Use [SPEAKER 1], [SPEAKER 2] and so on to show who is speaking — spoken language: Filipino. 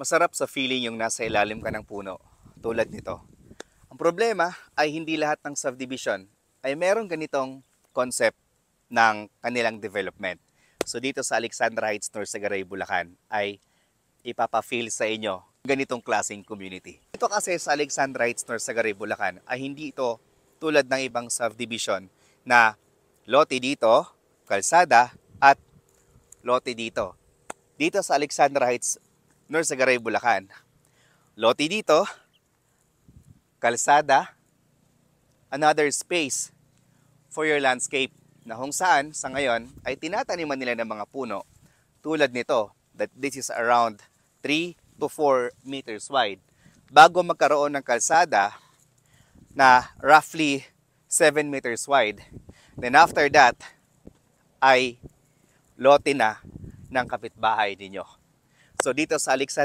[SPEAKER 1] Masarap sa feeling yung nasa ilalim ka ng puno, tulad nito. Ang problema ay hindi lahat ng subdivision ay meron ganitong concept ng kanilang development. So dito sa Alexandra Heights, Norsagaray, Bulacan ay ipapa-feel sa inyo ganitong klaseng community. Ito kasi sa Alexandra Heights, Norsagaray, Bulacan ay hindi ito tulad ng ibang subdivision na lote dito, kalsada, at lote dito. Dito sa Alexandra Heights, Norsagaray, Bulacan, lote dito, kalsada, another space for your landscape na kung saan sa ngayon ay tinataniman nila ng mga puno tulad nito that this is around 3 to 4 meters wide bago magkaroon ng kalsada na roughly 7 meters wide. Then after that ay lote na ng kapitbahay ninyo. So dito sa Alexandra